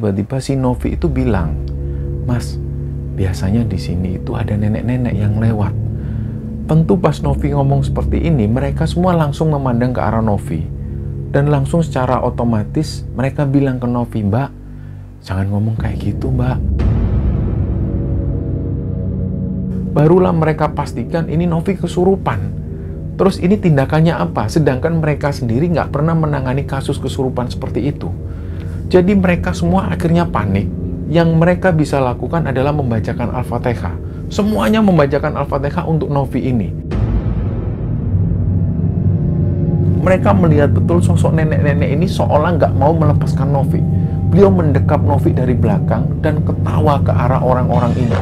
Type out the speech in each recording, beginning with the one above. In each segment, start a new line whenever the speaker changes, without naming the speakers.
tiba-tiba si Novi itu bilang, "Mas, biasanya di sini itu ada nenek-nenek yang lewat." Tentu pas Novi ngomong seperti ini, mereka semua langsung memandang ke arah Novi. Dan langsung secara otomatis mereka bilang ke Novi, "Mbak, jangan ngomong kayak gitu, Mbak." Barulah mereka pastikan ini Novi kesurupan. Terus ini tindakannya apa? Sedangkan mereka sendiri nggak pernah menangani kasus kesurupan seperti itu. Jadi mereka semua akhirnya panik. Yang mereka bisa lakukan adalah membacakan Al-Fatihah. Semuanya membacakan Al-Fatihah untuk Novi ini. Mereka melihat betul sosok nenek-nenek ini seolah nggak mau melepaskan Novi. Beliau mendekap Novi dari belakang dan ketawa ke arah orang-orang ini.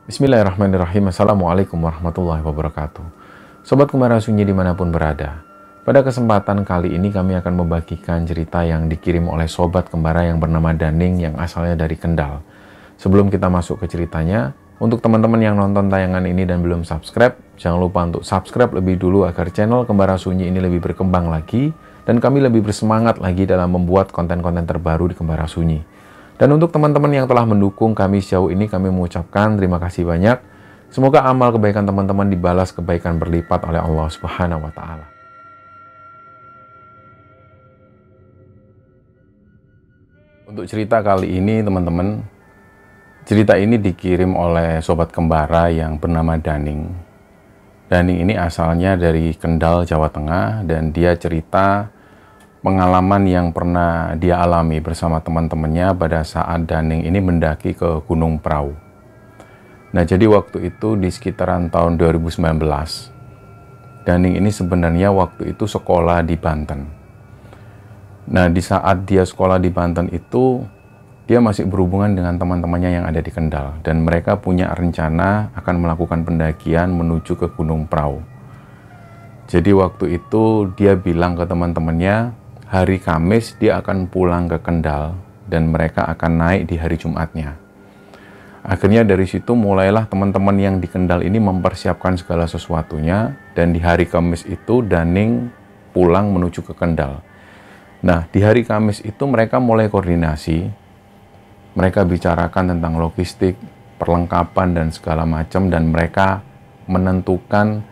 Bismillahirrahmanirrahim. Assalamualaikum warahmatullahi wabarakatuh. Sobat Kembara Sunyi dimanapun berada, pada kesempatan kali ini kami akan membagikan cerita yang dikirim oleh Sobat Kembara yang bernama Daning yang asalnya dari Kendal. Sebelum kita masuk ke ceritanya, untuk teman-teman yang nonton tayangan ini dan belum subscribe, jangan lupa untuk subscribe lebih dulu agar channel Kembara Sunyi ini lebih berkembang lagi dan kami lebih bersemangat lagi dalam membuat konten-konten terbaru di Kembara Sunyi. Dan untuk teman-teman yang telah mendukung kami sejauh ini, kami mengucapkan terima kasih banyak. Semoga amal kebaikan teman-teman dibalas kebaikan berlipat oleh Allah Subhanahu wa Ta'ala. Untuk cerita kali ini, teman-teman, cerita ini dikirim oleh Sobat Kembara yang bernama Daning. Daning ini asalnya dari Kendal, Jawa Tengah, dan dia cerita pengalaman yang pernah dia alami bersama teman-temannya pada saat Daning ini mendaki ke Gunung Prau. Nah, jadi waktu itu di sekitaran tahun 2019, Daning ini sebenarnya waktu itu sekolah di Banten. Nah, di saat dia sekolah di Banten itu, dia masih berhubungan dengan teman-temannya yang ada di Kendal. Dan mereka punya rencana akan melakukan pendakian menuju ke Gunung Prau. Jadi waktu itu dia bilang ke teman-temannya, hari Kamis dia akan pulang ke Kendal dan mereka akan naik di hari Jumatnya. Akhirnya dari situ mulailah teman-teman yang di Kendal ini mempersiapkan segala sesuatunya, dan di hari Kamis itu Daning pulang menuju ke Kendal. Nah, di hari Kamis itu mereka mulai koordinasi, mereka bicarakan tentang logistik, perlengkapan dan segala macam, dan mereka menentukan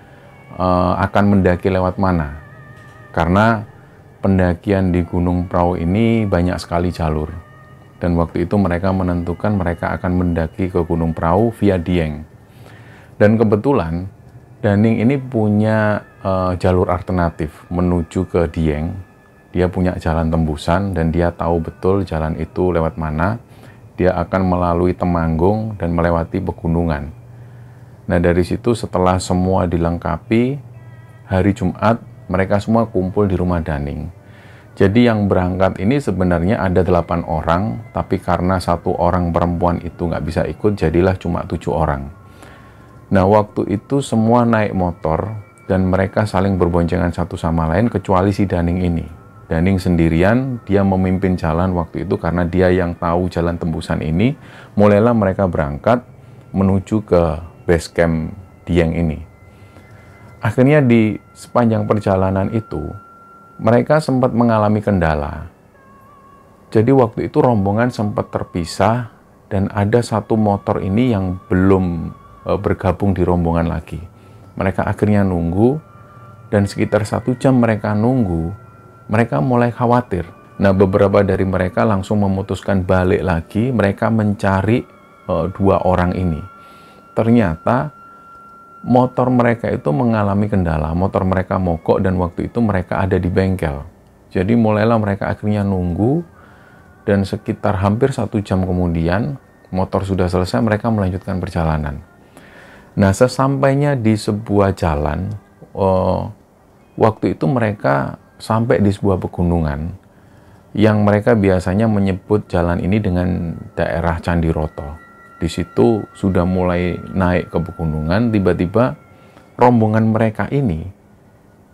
akan mendaki lewat mana. Karena pendakian di Gunung Prau ini banyak sekali jalur. Dan waktu itu mereka menentukan mereka akan mendaki ke Gunung Prau via Dieng. Dan kebetulan Daning ini punya jalur alternatif menuju ke Dieng. Dia punya jalan tembusan dan dia tahu betul jalan itu lewat mana. Dia akan melalui Temanggung dan melewati pegunungan. Nah, dari situ setelah semua dilengkapi, hari Jumat mereka semua kumpul di rumah Daning. Jadi yang berangkat ini sebenarnya ada 8 orang, tapi karena 1 orang perempuan itu nggak bisa ikut, jadilah cuma 7 orang. Nah, waktu itu semua naik motor, dan mereka saling berboncengan satu sama lain, kecuali si Daning ini. Daning sendirian, dia memimpin jalan waktu itu karena dia yang tahu jalan tembusan ini. Mulailah mereka berangkat menuju ke base camp Dieng ini. Akhirnya di sepanjang perjalanan itu, mereka sempat mengalami kendala. Jadi waktu itu rombongan sempat terpisah dan ada 1 motor ini yang belum bergabung di rombongan lagi. Mereka akhirnya nunggu dan sekitar 1 jam mereka nunggu, mereka mulai khawatir. Nah, beberapa dari mereka langsung memutuskan balik lagi, mereka mencari dua orang ini. Ternyata motor mereka itu mengalami kendala, motor mereka mogok dan waktu itu mereka ada di bengkel. Jadi mulailah mereka akhirnya nunggu dan sekitar hampir 1 jam kemudian motor sudah selesai, mereka melanjutkan perjalanan. Nah, sesampainya di sebuah jalan, waktu itu mereka sampai di sebuah pegunungan yang mereka biasanya menyebut jalan ini dengan daerah Candiroto. Di situ sudah mulai naik ke pegunungan, tiba-tiba rombongan mereka ini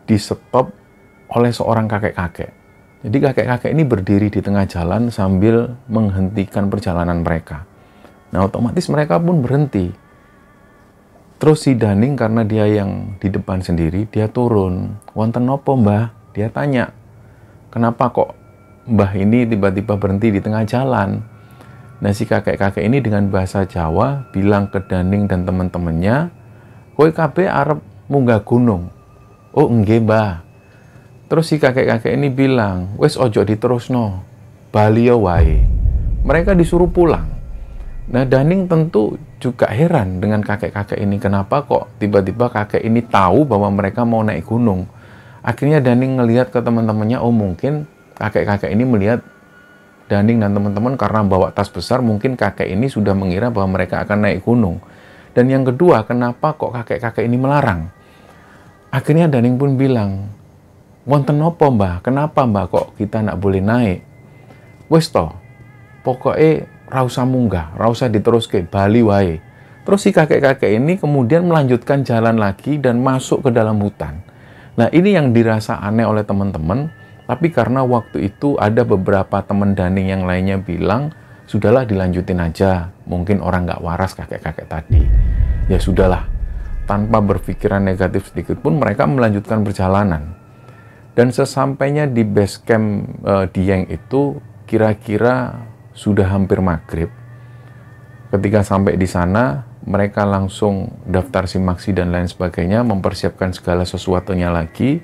di-stop oleh seorang kakek-kakek. Jadi kakek-kakek ini berdiri di tengah jalan sambil menghentikan perjalanan mereka. Nah, otomatis mereka pun berhenti. Terus si Daning karena dia yang di depan sendiri, dia turun. "Wonten nopo, Mbah?" Dia tanya. "Kenapa kok Mbah ini tiba-tiba berhenti di tengah jalan?" Nah, si kakek-kakek ini dengan bahasa Jawa bilang ke Daning dan teman-temannya, "Kowe kabeh arep munggah gunung." "Oh, nggih, Mbah." Terus si kakek-kakek ini bilang, "Wes ojo diterusno, bali wae." Mereka disuruh pulang. Nah, Daning tentu juga heran dengan kakek-kakek ini. Kenapa kok tiba-tiba kakek ini tahu bahwa mereka mau naik gunung? Akhirnya Daning ngelihat ke teman-temannya, oh mungkin kakek-kakek ini melihat Daning dan teman-teman karena bawa tas besar, mungkin kakek ini sudah mengira bahwa mereka akan naik gunung. Dan yang kedua, kenapa kok kakek-kakek ini melarang? Akhirnya Daning pun bilang, "Wonten nopo, Mbah? Kenapa, Mbah, kok kita nak boleh naik?" "Wes toh, pokoknya ra usah munggah, ra usah diteruske, bali wae." Terus si kakek-kakek ini kemudian melanjutkan jalan lagi dan masuk ke dalam hutan. Nah, ini yang dirasa aneh oleh teman-teman, tapi karena waktu itu ada beberapa teman Daning yang lainnya bilang, sudahlah dilanjutin aja, mungkin orang nggak waras kakek-kakek tadi. Ya sudahlah, tanpa berpikiran negatif sedikit pun mereka melanjutkan perjalanan. Dan sesampainya di base camp Dieng itu kira-kira sudah hampir maghrib. Ketika sampai di sana, mereka langsung daftar simaksi dan lain sebagainya, mempersiapkan segala sesuatunya lagi,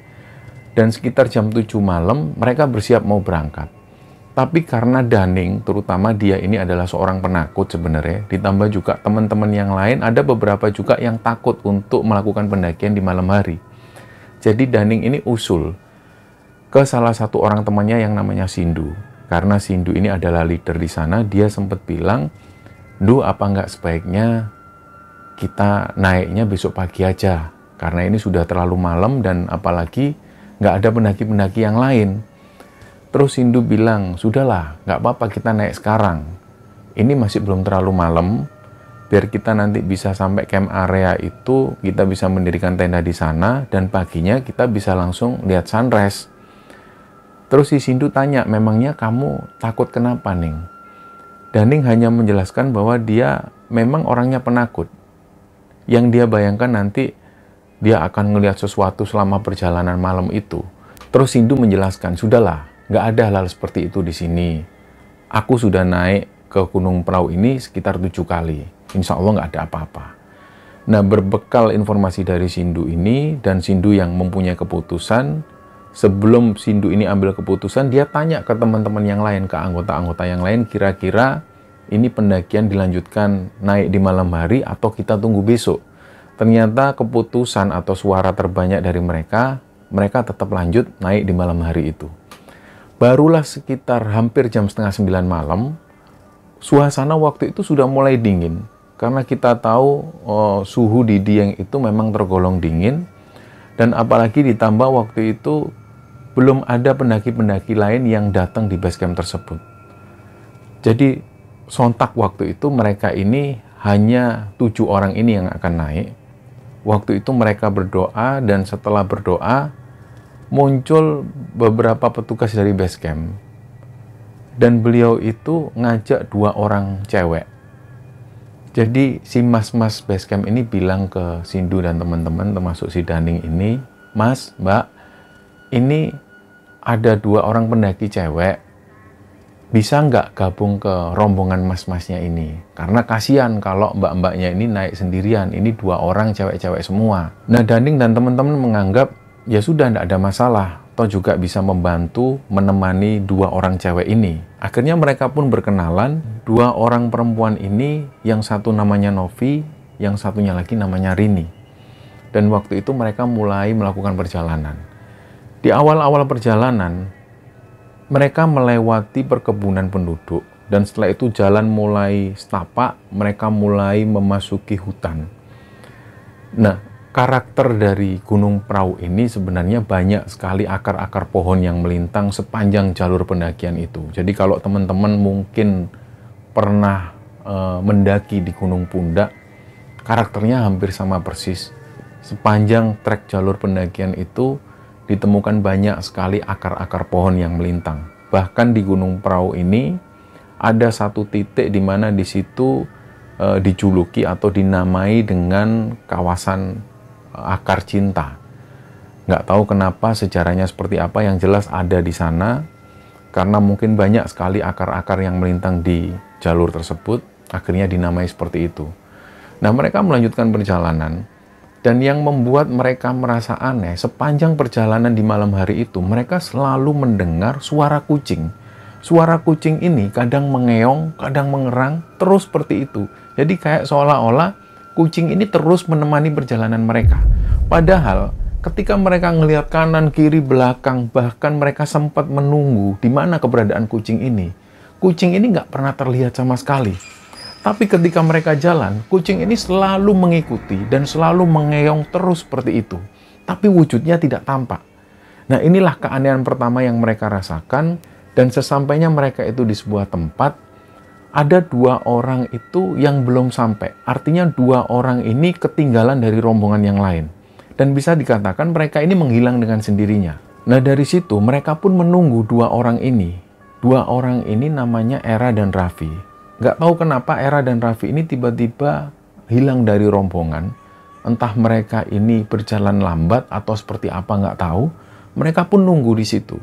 dan sekitar jam 7 malam, mereka bersiap mau berangkat. Tapi karena Daning, terutama dia ini adalah seorang penakut sebenarnya, ditambah juga teman-teman yang lain, ada beberapa juga yang takut untuk melakukan pendakian di malam hari. Jadi Daning ini usul ke salah satu orang temannya yang namanya Sindu. Karena Sindu ini adalah leader di sana, dia sempat bilang, "Duh, apa nggak sebaiknya kita naiknya besok pagi aja? Karena ini sudah terlalu malam dan apalagi nggak ada pendaki-pendaki yang lain." Terus Sindu bilang, "Sudahlah, nggak apa-apa kita naik sekarang. Ini masih belum terlalu malam, biar kita nanti bisa sampai camp area itu, kita bisa mendirikan tenda di sana, dan paginya kita bisa langsung lihat sunrise." Terus si Sindu tanya, "Memangnya kamu takut kenapa, Ning?" Daning hanya menjelaskan bahwa dia memang orangnya penakut. Yang dia bayangkan nanti dia akan melihat sesuatu selama perjalanan malam itu. Terus Sindu menjelaskan, "Sudahlah, nggak ada hal seperti itu di sini. Aku sudah naik ke Gunung Prau ini sekitar 7 kali. Insya Allah nggak ada apa-apa." Nah, berbekal informasi dari Sindu ini, dan Sindu yang mempunyai keputusan, sebelum Sindu ini ambil keputusan, dia tanya ke teman-teman yang lain, ke anggota-anggota yang lain, kira-kira ini pendakian dilanjutkan naik di malam hari atau kita tunggu besok. Ternyata keputusan atau suara terbanyak dari mereka tetap lanjut naik di malam hari itu. Barulah sekitar hampir jam setengah 9 malam, suasana waktu itu sudah mulai dingin. Karena kita tahu suhu di Dieng itu memang tergolong dingin, dan apalagi ditambah waktu itu belum ada pendaki-pendaki lain yang datang di base camp tersebut. Jadi sontak waktu itu mereka ini hanya 7 orang ini yang akan naik. Waktu itu mereka berdoa, dan setelah berdoa muncul beberapa petugas dari base camp. Dan beliau itu ngajak 2 orang cewek. Jadi si mas-mas base camp ini bilang ke Sindu dan teman-teman, termasuk si Daning ini, "Mas, Mbak, ini ada 2 orang pendaki cewek, bisa nggak gabung ke rombongan mas-masnya ini? Karena kasihan kalau mbak-mbaknya ini naik sendirian, ini 2 orang cewek-cewek semua." Nah, Daning dan teman-teman menganggap, ya sudah, nggak ada masalah, toh juga bisa membantu menemani 2 orang cewek ini. Akhirnya mereka pun berkenalan, dua orang perempuan ini, yang satu namanya Novi, yang satunya lagi namanya Rini. Dan waktu itu mereka mulai melakukan perjalanan. Di awal-awal perjalanan, mereka melewati perkebunan penduduk, dan setelah itu jalan mulai setapak, mereka mulai memasuki hutan. Nah, karakter dari Gunung Prau ini sebenarnya banyak sekali akar-akar pohon yang melintang sepanjang jalur pendakian itu. Jadi kalau teman-teman mungkin pernah mendaki di Gunung Pundak, karakternya hampir sama persis. Sepanjang trek jalur pendakian itu ditemukan banyak sekali akar-akar pohon yang melintang. Bahkan di Gunung Prau ini ada satu titik di mana di situ dijuluki atau dinamai dengan kawasan akar cinta. Nggak tahu kenapa sejarahnya seperti apa, yang jelas ada di sana karena mungkin banyak sekali akar-akar yang melintang di jalur tersebut, akhirnya dinamai seperti itu. Nah, mereka melanjutkan perjalanan, dan yang membuat mereka merasa aneh, sepanjang perjalanan di malam hari itu mereka selalu mendengar suara kucing. Suara kucing ini kadang mengeong, kadang mengerang, terus seperti itu. Jadi kayak seolah-olah kucing ini terus menemani perjalanan mereka. Padahal ketika mereka melihat kanan, kiri, belakang, bahkan mereka sempat menunggu di mana keberadaan kucing ini. Kucing ini nggak pernah terlihat sama sekali. Tapi ketika mereka jalan, kucing ini selalu mengikuti dan selalu mengeong terus seperti itu. Tapi wujudnya tidak tampak. Nah, inilah keanehan pertama yang mereka rasakan. Dan sesampainya mereka itu di sebuah tempat, ada dua orang itu yang belum sampai. Artinya dua orang ini ketinggalan dari rombongan yang lain. Dan bisa dikatakan mereka ini menghilang dengan sendirinya. Nah, dari situ mereka pun menunggu dua orang ini. Dua orang ini namanya Era dan Raffi. Nggak tahu kenapa Era dan Raffi ini tiba-tiba hilang dari rombongan. Entah mereka ini berjalan lambat atau seperti apa nggak tahu. Mereka pun nunggu di situ.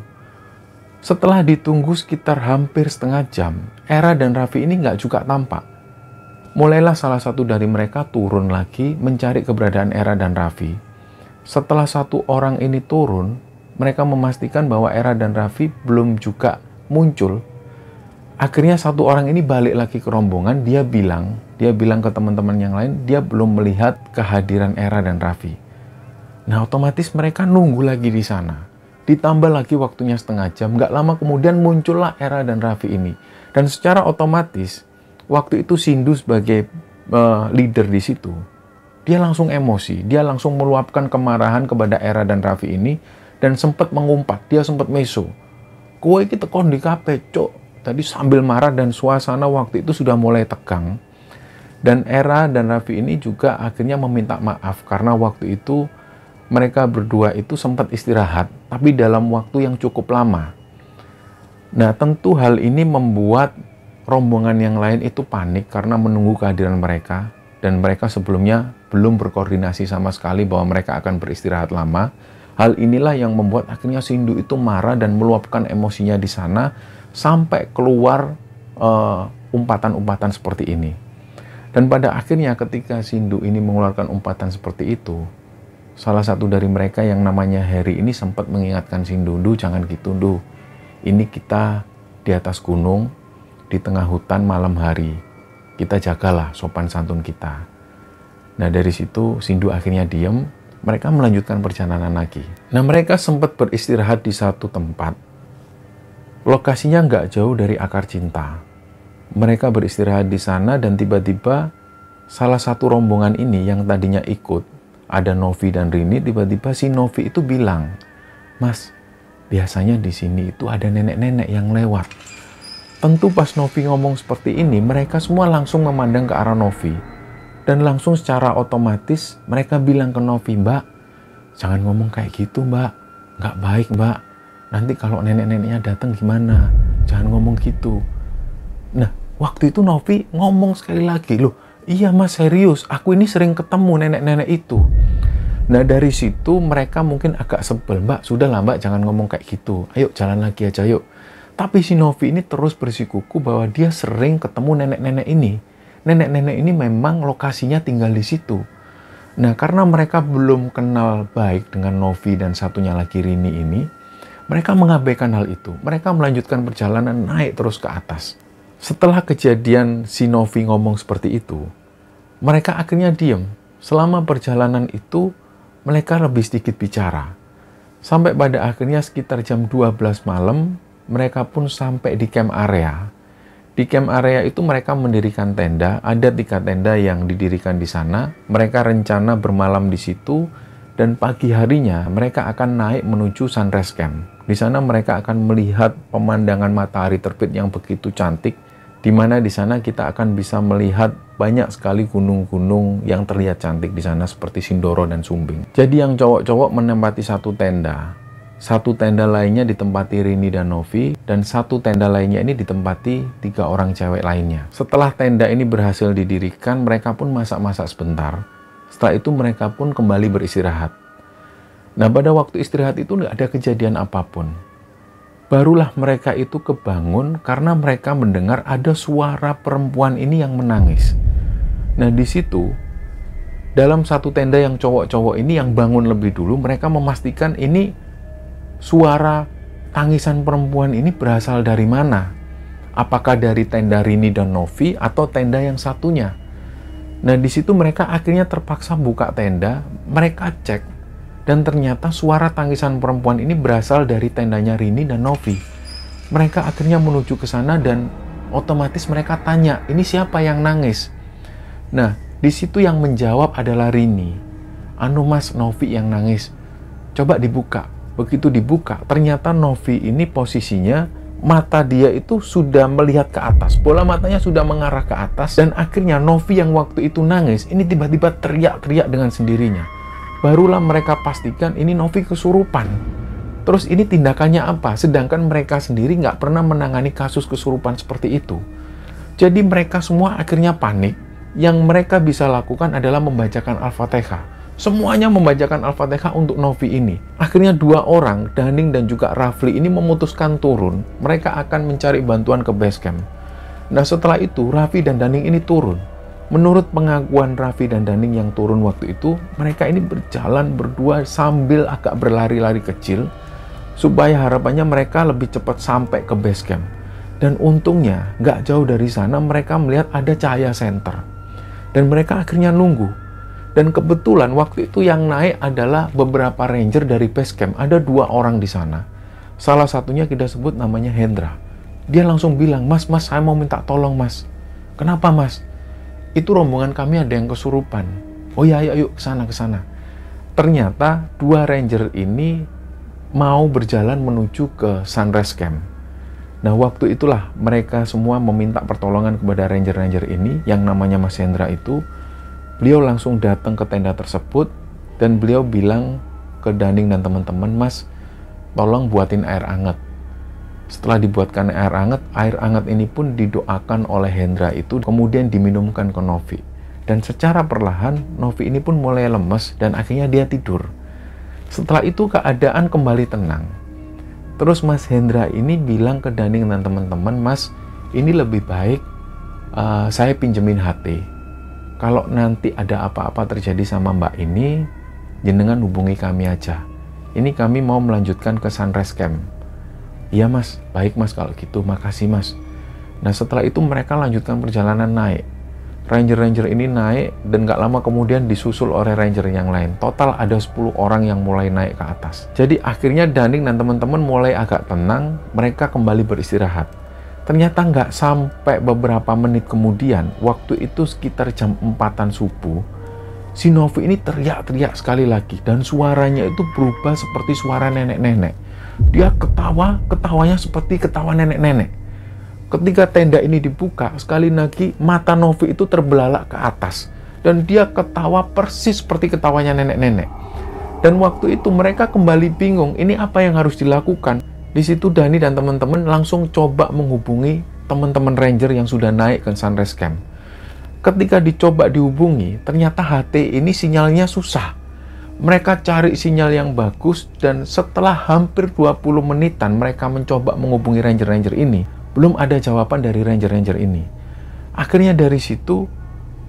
Setelah ditunggu sekitar hampir setengah jam, Era dan Raffi ini nggak juga tampak. Mulailah salah satu dari mereka turun lagi mencari keberadaan Era dan Raffi. Setelah satu orang ini turun, mereka memastikan bahwa Era dan Raffi belum juga muncul. Akhirnya satu orang ini balik lagi ke rombongan, dia bilang ke teman-teman yang lain, dia belum melihat kehadiran Era dan Raffi. Nah, otomatis mereka nunggu lagi di sana. Ditambah lagi waktunya setengah jam, nggak lama kemudian muncullah Era dan Raffi ini. Dan secara otomatis, waktu itu Sindu sebagai leader di situ, dia langsung emosi, dia langsung meluapkan kemarahan kepada Era dan Raffi ini, dan sempat mengumpat, dia sempat meso. Kowe iki tekon di kabeh, cok. Tadi sambil marah dan suasana waktu itu sudah mulai tegang. Dan Era dan Raffi ini juga akhirnya meminta maaf karena waktu itu mereka berdua itu sempat istirahat, tapi dalam waktu yang cukup lama. Nah, tentu hal ini membuat rombongan yang lain itu panik karena menunggu kehadiran mereka, dan mereka sebelumnya belum berkoordinasi sama sekali bahwa mereka akan beristirahat lama. Hal inilah yang membuat akhirnya Sindu itu marah dan meluapkan emosinya di sana sampai keluar umpatan-umpatan seperti ini. Dan pada akhirnya ketika Sindu ini mengeluarkan umpatan seperti itu, salah satu dari mereka yang namanya Harry ini sempat mengingatkan Sindu, "Duh, jangan gitu, Duh. Ini kita di atas gunung, di tengah hutan malam hari. Kita jagalah sopan santun kita." Nah, dari situ Sindu akhirnya diam. Mereka melanjutkan perjalanan lagi. Nah, mereka sempat beristirahat di satu tempat. Lokasinya nggak jauh dari akar cinta. Mereka beristirahat di sana dan tiba-tiba salah satu rombongan ini yang tadinya ikut, ada Novi dan Rini, tiba-tiba si Novi itu bilang, "Mas, biasanya di sini itu ada nenek-nenek yang lewat." Tentu pas Novi ngomong seperti ini, mereka semua langsung memandang ke arah Novi. Dan langsung secara otomatis mereka bilang ke Novi, "Mbak, jangan ngomong kayak gitu, Mbak. Nggak baik, Mbak. Nanti kalau nenek-neneknya datang gimana? Jangan ngomong gitu." Nah, waktu itu Novi ngomong sekali lagi, "Loh, iya Mas, serius. Aku ini sering ketemu nenek-nenek itu." Nah, dari situ mereka mungkin agak sebel. "Mbak, sudahlah Mbak, jangan ngomong kayak gitu. Ayo jalan lagi aja, yuk." Tapi si Novi ini terus bersikuku bahwa dia sering ketemu nenek-nenek ini. Nenek-nenek ini memang lokasinya tinggal di situ. Nah, karena mereka belum kenal baik dengan Novi dan satunya lagi Rini ini, Mereka mengabaikan hal itu. Mereka melanjutkan perjalanan naik terus ke atas. Setelah kejadian si Novi ngomong seperti itu, mereka akhirnya diam. Selama perjalanan itu, mereka lebih sedikit bicara. Sampai pada akhirnya sekitar jam 12 malam, mereka pun sampai di camp area. Di camp area itu mereka mendirikan tenda, ada 3 tenda yang didirikan di sana. Mereka rencana bermalam di situ, dan pagi harinya mereka akan naik menuju sunrise camp. Di sana mereka akan melihat pemandangan matahari terbit yang begitu cantik, di mana di sana kita akan bisa melihat banyak sekali gunung-gunung yang terlihat cantik di sana seperti Sindoro dan Sumbing. Jadi yang cowok-cowok menempati 1 tenda. 1 tenda lainnya ditempati Rini dan Novi, dan 1 tenda lainnya ini ditempati 3 orang cewek lainnya. Setelah tenda ini berhasil didirikan, mereka pun masak-masak sebentar. Setelah itu mereka pun kembali beristirahat. Nah, pada waktu istirahat itu nggak ada kejadian apapun. Barulah mereka itu kebangun karena mereka mendengar ada suara perempuan ini yang menangis. Nah, di situ, dalam 1 tenda yang cowok-cowok ini yang bangun lebih dulu, mereka memastikan ini suara tangisan perempuan ini berasal dari mana? Apakah dari tenda Rini dan Novi atau tenda yang satunya? Nah, di situ mereka akhirnya terpaksa buka tenda, mereka cek, dan ternyata suara tangisan perempuan ini berasal dari tendanya Rini dan Novi. Mereka akhirnya menuju ke sana dan otomatis mereka tanya, ini siapa yang nangis? Nah, di situ yang menjawab adalah Rini. Anu mas, Novi yang nangis. Coba dibuka. Begitu dibuka, ternyata Novi ini posisinya mata dia itu sudah melihat ke atas. Bola matanya sudah mengarah ke atas. Dan akhirnya Novi yang waktu itu nangis, ini tiba-tiba teriak-teriak dengan sendirinya. Barulah mereka pastikan ini Novi kesurupan. Terus ini tindakannya apa? Sedangkan mereka sendiri nggak pernah menangani kasus kesurupan seperti itu. Jadi mereka semua akhirnya panik. Yang mereka bisa lakukan adalah membacakan Al-Fatihah. Semuanya membacakan Al-Fatihah untuk Novi ini. Akhirnya 2 orang, Daning dan juga Rafli ini memutuskan turun. Mereka akan mencari bantuan ke base camp. Nah, setelah itu Raffi dan Daning ini turun. Menurut pengakuan Raffi dan Daning yang turun waktu itu, mereka ini berjalan berdua sambil agak berlari-lari kecil, supaya harapannya mereka lebih cepat sampai ke base camp. Dan untungnya, nggak jauh dari sana mereka melihat ada cahaya senter. Dan mereka akhirnya nunggu. Dan kebetulan waktu itu yang naik adalah beberapa ranger dari base camp. Ada 2 orang di sana. Salah satunya kita sebut namanya Hendra. Dia langsung bilang, mas, saya mau minta tolong mas. Kenapa mas? Itu rombongan kami ada yang kesurupan. Oh ya, ayo ke sana. Ternyata 2 ranger ini mau berjalan menuju ke sunrise camp. Nah, waktu itulah mereka semua meminta pertolongan kepada ranger-ranger ini yang namanya Mas Hendra itu. Beliau langsung datang ke tenda tersebut dan beliau bilang ke Daning dan teman-teman, mas, tolong buatin air hangat. Setelah dibuatkan air hangat ini pun didoakan oleh Hendra itu, kemudian diminumkan ke Novi. Dan secara perlahan, Novi ini pun mulai lemes dan akhirnya dia tidur. Setelah itu keadaan kembali tenang. Terus Mas Hendra ini bilang ke Daning dan teman-teman, mas, ini lebih baik saya pinjemin HT. Kalau nanti ada apa-apa terjadi sama mbak ini, jenengan hubungi kami aja. Ini kami mau melanjutkan ke sunrise camp. Iya mas, baik mas kalau gitu, makasih mas. Nah setelah itu mereka lanjutkan perjalanan naik. Ranger-ranger ini naik dan gak lama kemudian disusul oleh ranger yang lain. Total ada 10 orang yang mulai naik ke atas. Jadi akhirnya Daning dan teman-teman mulai agak tenang, mereka kembali beristirahat. Ternyata nggak sampai beberapa menit kemudian, waktu itu sekitar jam 4-an subuh, si Novi ini teriak-teriak sekali lagi dan suaranya itu berubah seperti suara nenek-nenek. Dia ketawanya seperti ketawa nenek-nenek. Ketika tenda ini dibuka, sekali lagi mata Novi itu terbelalak ke atas dan dia ketawa persis seperti ketawanya nenek-nenek. Dan waktu itu mereka kembali bingung, ini apa yang harus dilakukan? Di situ Dani dan teman-teman langsung coba menghubungi teman-teman ranger yang sudah naik ke sunrise camp. Ketika dicoba dihubungi, ternyata HT ini sinyalnya susah. Mereka cari sinyal yang bagus dan setelah hampir 20 menitan mereka mencoba menghubungi ranger-ranger ini, belum ada jawaban dari ranger-ranger ini. Akhirnya dari situ,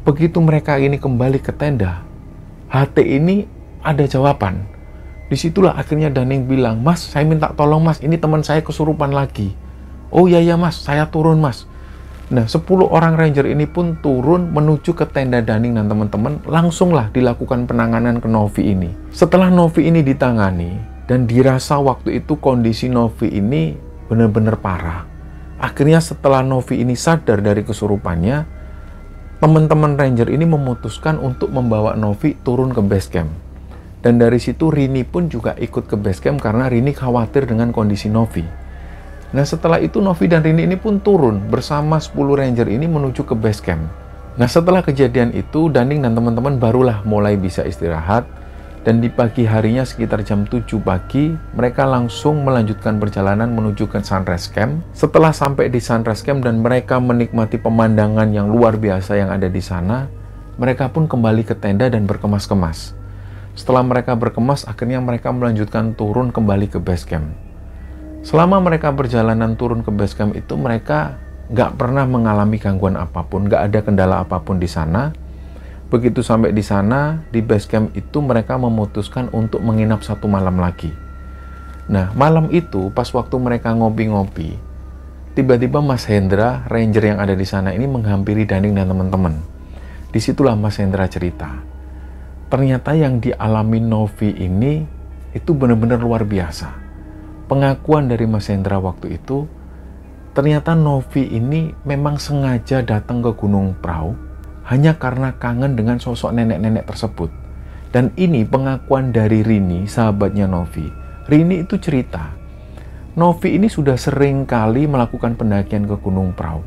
begitu mereka ini kembali ke tenda, HT ini ada jawaban. Disitulah akhirnya Daning bilang, "Mas, saya minta tolong mas, ini teman saya kesurupan lagi." "Oh iya ya mas, saya turun mas." Nah, 10 orang ranger ini pun turun menuju ke tenda Daning dan teman-teman. Langsunglah dilakukan penanganan ke Novi ini. Setelah Novi ini ditangani, dan dirasa waktu itu kondisi Novi ini benar-benar parah. Akhirnya setelah Novi ini sadar dari kesurupannya, teman-teman ranger ini memutuskan untuk membawa Novi turun ke base camp. Dan dari situ Rini pun juga ikut ke base camp karena Rini khawatir dengan kondisi Novi. Nah, setelah itu Novi dan Rini ini pun turun bersama 10 ranger ini menuju ke base camp. Nah, setelah kejadian itu, Daning dan teman-teman barulah mulai bisa istirahat. Dan di pagi harinya sekitar jam 7 pagi, mereka langsung melanjutkan perjalanan menuju ke Sunrise Camp. Setelah sampai di Sunrise Camp dan mereka menikmati pemandangan yang luar biasa yang ada di sana, mereka pun kembali ke tenda dan berkemas-kemas. Setelah mereka berkemas, akhirnya mereka melanjutkan turun kembali ke base camp. Selama mereka perjalanan turun ke base camp itu, mereka nggak pernah mengalami gangguan apapun, nggak ada kendala apapun di sana. Begitu sampai di sana, di base camp itu mereka memutuskan untuk menginap 1 malam lagi. Nah, malam itu pas waktu mereka ngopi-ngopi, tiba-tiba Mas Hendra, ranger yang ada di sana ini menghampiri Daning dan teman-teman. Disitulah Mas Hendra cerita. Ternyata yang dialami Novi ini itu benar-benar luar biasa. Pengakuan dari Mas Hendra waktu itu, ternyata Novi ini memang sengaja datang ke Gunung Prau hanya karena kangen dengan sosok nenek-nenek tersebut. Dan ini pengakuan dari Rini, sahabatnya Novi. Rini itu cerita, Novi ini sudah sering kali melakukan pendakian ke Gunung Prau.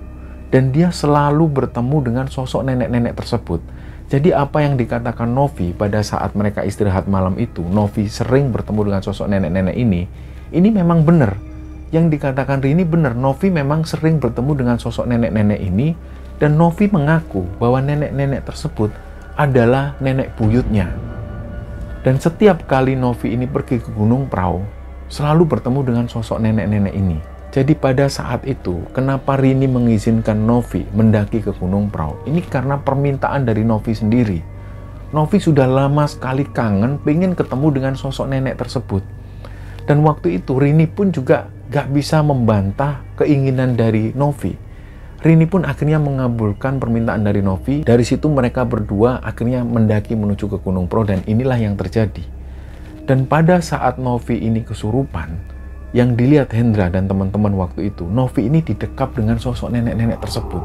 Dan dia selalu bertemu dengan sosok nenek-nenek tersebut. Jadi apa yang dikatakan Novi pada saat mereka istirahat malam itu, Novi sering bertemu dengan sosok nenek-nenek ini memang benar. Yang dikatakan Rini benar, Novi memang sering bertemu dengan sosok nenek-nenek ini, dan Novi mengaku bahwa nenek-nenek tersebut adalah nenek buyutnya. Dan setiap kali Novi ini pergi ke Gunung Prau, selalu bertemu dengan sosok nenek-nenek ini. Jadi pada saat itu, kenapa Rini mengizinkan Novi mendaki ke Gunung Prau? Ini karena permintaan dari Novi sendiri. Novi sudah lama sekali kangen, pengen ketemu dengan sosok nenek tersebut. Dan waktu itu Rini pun juga gak bisa membantah keinginan dari Novi. Rini pun akhirnya mengabulkan permintaan dari Novi. Dari situ mereka berdua akhirnya mendaki menuju ke Gunung Prau, dan inilah yang terjadi. Dan pada saat Novi ini kesurupan, yang dilihat Hendra dan teman-teman waktu itu, Novi ini didekap dengan sosok nenek-nenek tersebut.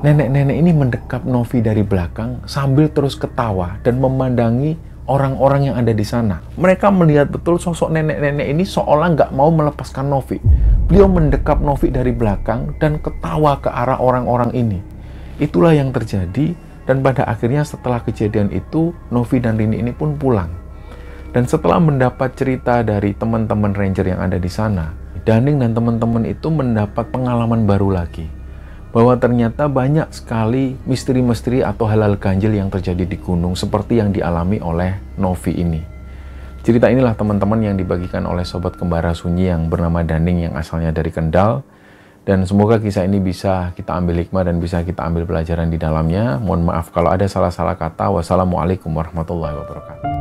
Nenek-nenek ini mendekap Novi dari belakang sambil terus ketawa dan memandangi orang-orang yang ada di sana. Mereka melihat betul sosok nenek-nenek ini seolah nggak mau melepaskan Novi. Beliau mendekap Novi dari belakang dan ketawa ke arah orang-orang ini. Itulah yang terjadi, dan pada akhirnya setelah kejadian itu, Novi dan Rini ini pun pulang. Dan setelah mendapat cerita dari teman-teman ranger yang ada di sana, Daning dan teman-teman itu mendapat pengalaman baru lagi. Bahwa ternyata banyak sekali misteri-misteri atau hal-hal ganjil yang terjadi di gunung seperti yang dialami oleh Novi ini. Cerita inilah teman-teman yang dibagikan oleh Sobat Kembara Sunyi yang bernama Daning yang asalnya dari Kendal. Dan semoga kisah ini bisa kita ambil hikmah dan bisa kita ambil pelajaran di dalamnya. Mohon maaf kalau ada salah-salah kata. Wassalamualaikum warahmatullahi wabarakatuh.